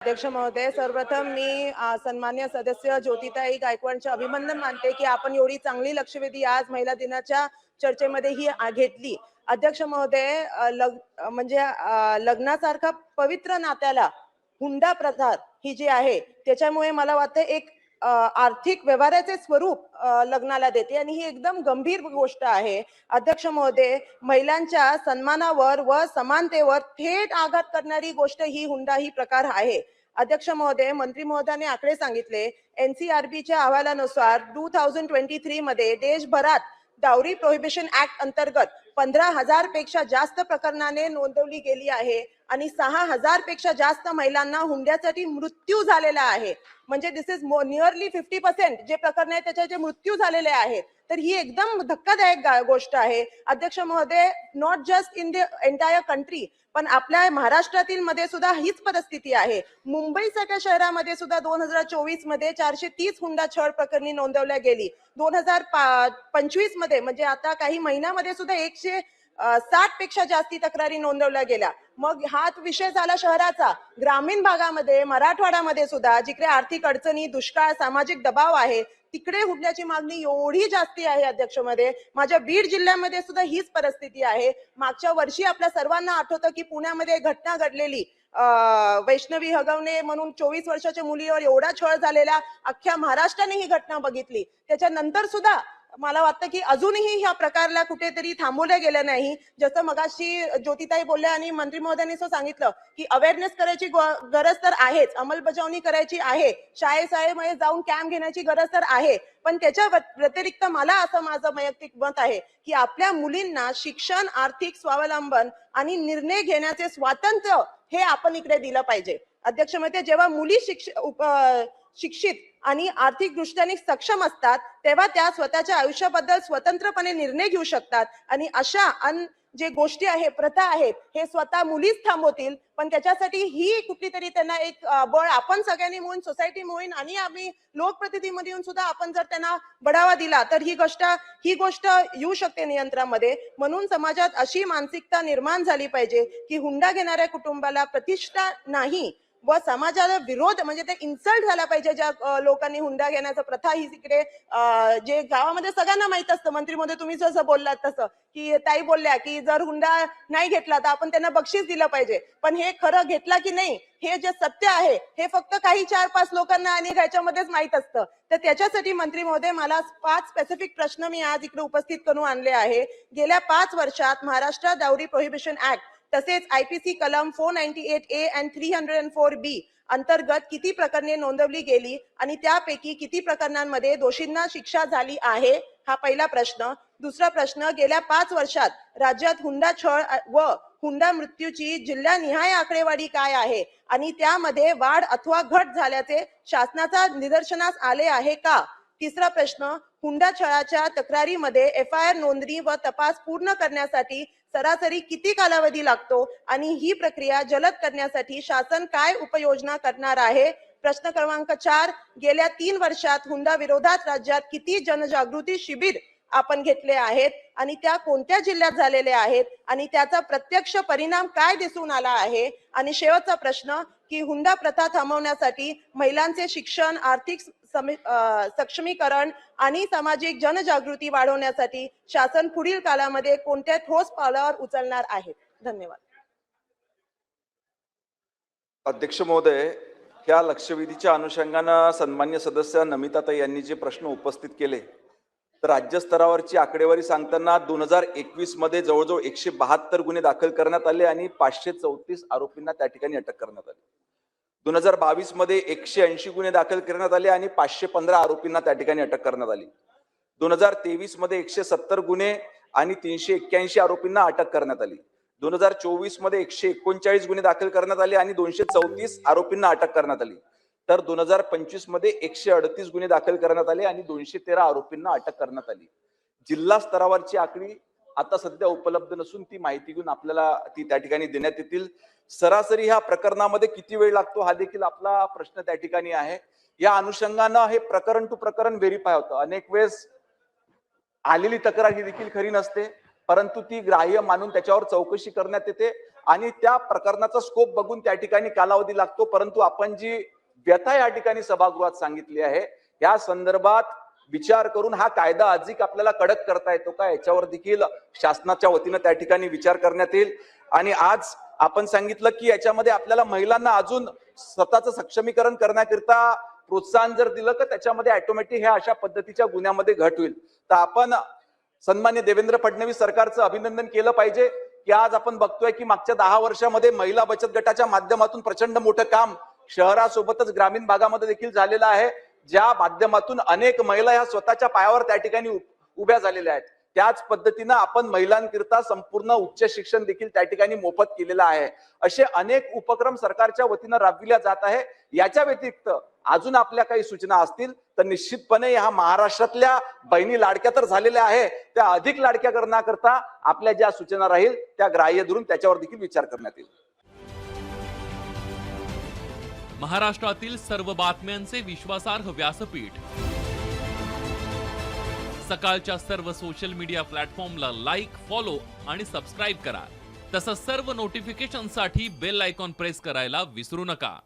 अध्यक्ष महोदय, सर्वप्रथम मी सन्मान्य सदस्य ज्योतिताई गायकवाडचे अभिनंदन मानते की आपण एवढी चांगली लक्षवेधी आज महिला दिनाच्या चर्चेमध्ये ही घेतली. अध्यक्ष महोदय, लग्नासारखा पवित्र नात्याला हुंडा प्रथा ही जी आहे त्याच्यामुळे मला वाटतं एक आर्थिक व्यवहाराचे स्वरूप लग्नाला देते आणि ही एकदम गंभीर गोष्ट आहे. अध्यक्ष महोदय, महिलांच्या सन्मानावर व समानतेवर थेट आघात करणारी गोष्ट ही हुंडा ही प्रकार आहे. अध्यक्ष महोदय, मंत्री महोदयाने आकडे सांगितले. एनसीआरबीच्या अहवालानुसार 2023 मध्ये देशभरात डावरी प्रोहिबिशन ऍक्ट अंतर्गत 15,000 पेक्षा जास्त प्रकरणाने नोंदवली गेली आहे आणि 6,000 पेक्षा जास्त महिलांना हुंड्यासाठी मृत्यू झालेला आहे. म्हणजे दिस इज नियरली 50% जे प्रकरण आहे त्याचे मृत्यू झालेले आहेत. तर ही एकदम धक्कादायक गोष्ट आहे. अध्यक्ष महोदय, not just in the entire country, पण आपल्या महाराष्ट्रातील मध्ये सुद्धा हीच परिस्थिती आहे. मुंबईसारख्या शहरामध्ये सुद्धा 2024 मध्ये 430 हुंडा छळ प्रकरणी नोंदवल्या गेली. 2025 मध्ये म्हणजे आता काही महिन्यामध्ये सुद्धा 160 पेक्षा जास्ती तक्रारी नोंदवल्या गेल्या. मग हा विषय झाला शहराचा. ग्रामीण भागामध्ये, मराठवाड्यामध्ये सुद्धा जिकडे आर्थिक अडचणी, दुष्काळ, सामाजिक दबाव आहे तिकडे हुंड्याची मागणी एवढी जास्ती आहे. अध्यक्षमध्ये, माझ्या बीड जिल्ह्यामध्ये सुद्धा हीच परिस्थिती आहे. मागच्या वर्षी आपल्या सर्वांना आठवतं की पुण्यामध्ये घटना घडलेली, वैष्णवी हगवणे म्हणून 24 वर्षाच्या मुलीवर एवढा छळ झालेला अख्ख्या महाराष्ट्राने ही घटना बघितली. त्याच्यानंतर सुद्धा मला वाटतं की अजूनही ह्या प्रकारला कुठेतरी थांबवलं गेलं नाही. जसं मगाशी ज्योतिताई बोलल्या आणि मंत्री महोदयांनी सांगितलं की अवेअरनेस करायची गरज तर आहेच, अंमलबजावणी करायची आहे, शाळेमध्ये जाऊन कॅम्प घेण्याची गरज तर आहे. पण त्याच्या व्यतिरिक्त मला असं माझं वैयक्तिक मत आहे की आपल्या मुलींना शिक्षण, आर्थिक स्वावलंबन आणि निर्णय घेण्याचे स्वातंत्र्य हे आपण इकडे दिलं पाहिजे. अध्यक्ष महोदय, जेव्हा मुली शिक्षित आणि आर्थिक दृष्ट्याने सक्षम असतात तेव्हा त्या स्वतःच्या आयुष्याबद्दल स्वतंत्रपणे निर्णय घेऊ शकतात आणि अशा जे गोष्टी आहेत, प्रथा आहेत, हे स्वतः मुलीच थांबवतील. पण त्याच्यासाठी ही कुठलीतरी त्यांना एक बळ आपण सगळ्यांनी मिळून, सोसायटी मिळून आणि आम्ही लोकप्रतिनिधी म्हणून सुद्धा आपण जर त्यांना बढावा दिला तर ही गोष्ट येऊ शकते नियंत्रणामध्ये. म्हणून समाजात अशी मानसिकता निर्माण झाली पाहिजे की हुंडा घेणाऱ्या कुटुंबाला प्रतिष्ठा नाही व समाजाला विरोध, म्हणजे ते इन्सल्ट झाला पाहिजे ज्या लोकांनी हुंडा घेण्याचा प्रथा ही तिकडे जे गावामध्ये सगळ्यांना माहित असतं. मंत्री महोदय, तुम्ही जसं बोललात तसं की ताई बोलल्या की जर हुंडा नाही घेतला तर आपण त्यांना बक्षीस दिलं पाहिजे. पण हे खरं घेतला की नाही हे जे सत्य आहे हे फक्त काही 4-5 लोकांना आणि ह्याच्यामध्येच माहित असतं. तर त्याच्यासाठी मंत्री महोदय, मला 5 स्पेसिफिक प्रश्न मी आज इकडे उपस्थित करून आणले आहे. गेल्या 5 वर्षात महाराष्ट्र डावरी प्रोहिबिशन ऍक्ट तसेच आयपीसी कलम 498A and 304B अंतर्गत किती प्रकरणे नोंदवली गेली आणि त्यापैकी किती प्रकरणांमध्ये दोषींना शिक्षा झाली आहे, हा पहिला प्रश्न. दुसरा प्रश्न, गेल्या 5 वर्षात राज्यात हुंडा छळ व हुंडा मृत्यूची जिल्हानिहाय आकडेवारी काय आहे आणि त्यामध्ये वाढ अथवा घट झाल्याचे शासनाच्या निदर्शनास आले आहे का? तिसरा प्रश्न, हुंडा छळाच्या तक्रारीमध्ये FIR नोंदणी व तपास पूर्ण करण्यासाठी सरासरी किती कालावधी लागतो आणि ही प्रक्रिया जलद करण्यासाठी शासन काय उपाययोजना करणार आहे? प्रश्न क्रमांक 4, गेल्या 3 वर्षात हुंडा विरोधात राज्यात किती जनजागृती शिबिर आपण घेतले आहेत आणि त्या कोणत्या जिल्ह्यात झालेले आहेत आणि त्याचा प्रत्यक्ष परिणाम काय दिसून आला आहे? आणि शेवटचा प्रश्न की हुंडा प्रथा थांबवण्यासाठी महिलांचे शिक्षण, आर्थिक सक्षमीकरण आणि सामाजिक जनजागृती वाढवण्यासाठी शासन पुढील काळामध्ये कोणत्या ठोस पावलावर उचलणार आहे? धन्यवाद. अध्यक्ष महोदय, या लक्षवेधीच्या अनुषंगाने सन्मान्य सदस्य नमिताताई यांनी जे प्रश्न उपस्थित केले तर राज्य स्तरावरची आकडेवारी सांगताना 2021 मध्ये जवळजवळ 172 गुन्हे दाखल करण्यात आले आणि 534 आरोपींना त्या ठिकाणी अटक करण्यात आली. 2022 मध्ये 180 गुन्हे दाखल करण्यात आले आणि 515 आरोपींना त्या ठिकाणी अटक करण्यात आली. 2023 मध्ये 170 गुन्हे आणि 381 आरोपींना अटक करण्यात आली. 2024 मध्ये 139 गुन्हे दाखल करण्यात आले आणि 234 आरोपींना अटक करण्यात आली. तर 2025 मध्ये 138 गुन्हे दाखल करण्यात आले आणि 213 आरोपींना अटक करण्यात आली. जिल्हा स्तरावरची आकडी आता सध्या उपलब्ध नसून ती माहिती घेऊन आपल्याला ती त्या ठिकाणी देण्यात येतील. सरासरी ह्या प्रकरणामध्ये किती वेळ लागतो हा देखील आपला प्रश्न त्या ठिकाणी आहे. या अनुषंगानं हे प्रकरण टू प्रकरण व्हेरीफाय होतं. अनेक वेळेस आलेली तक्रार ही देखील खरी नसते. परंतु ती ग्राह्य मानून त्याच्यावर चौकशी करण्यात येते आणि त्या प्रकरणाचा स्कोप बघून त्या ठिकाणी कालावधी लागतो. परंतु आपण जी व्यथा या ठिकाणी सभागृहात सांगितली आहे या संदर्भात विचार करून हा कायदा अधिक आपल्याला कडक करता येतो का याच्यावर देखील शासनाच्या वतीनं त्या ठिकाणी विचार करण्यात येईल. आणि आज आपण सांगितलं की याच्यामध्ये आपल्याला महिलांना अजून स्वतःचं सक्षमीकरण करण्याकरिता प्रोत्साहन जर दिलं तर त्याच्यामध्ये ऑटोमॅटिक ह्या अशा पद्धतीच्या गुन्ह्यामध्ये घट होईल. तर आपण सन्मान्य देवेंद्र फडणवीस सरकारचं अभिनंदन केलं पाहिजे की आज आपण बघतोय की मागच्या 10 वर्षामध्ये महिला बचत गटाच्या माध्यमातून प्रचंड मोठं काम शहरासोबतच ग्रामीण भागामध्ये देखील झालेलं आहे, ज्या माध्यमातून अनेक महिला ह्या स्वतःच्या पायावर त्या ठिकाणी उभ्या झालेल्या आहेत. त्याच पद्धतीनं आपण महिलांकरिता संपूर्ण उच्च शिक्षण देखील त्या ठिकाणी मोफत केलेलं आहे. असे अनेक उपक्रम सरकारच्या वतीनं राबविल्या जात आहे. याच्या व्यतिरिक्त अजून आपल्या काही सूचना असतील तर निश्चितपणे ह्या महाराष्ट्रातल्या बहिणी लाडक्या तर झालेल्या आहे, त्या अधिक लाडक्या करण्याकरता आपल्या ज्या सूचना राहील त्या ग्राह्य धरून त्याच्यावर देखील विचार करण्यात येईल. महाराष्ट्रातील सर्व बातम्यांचे विश्वासार्ह व्यासपीठ सकाळच्या सर्व सोशल मीडिया प्लॅटफॉर्मला लाईक, फॉलो आणि सबस्क्राईब करा. तसंच सर्व नोटिफिकेशनसाठी बेल आयकॉन प्रेस करायला विसरू नका.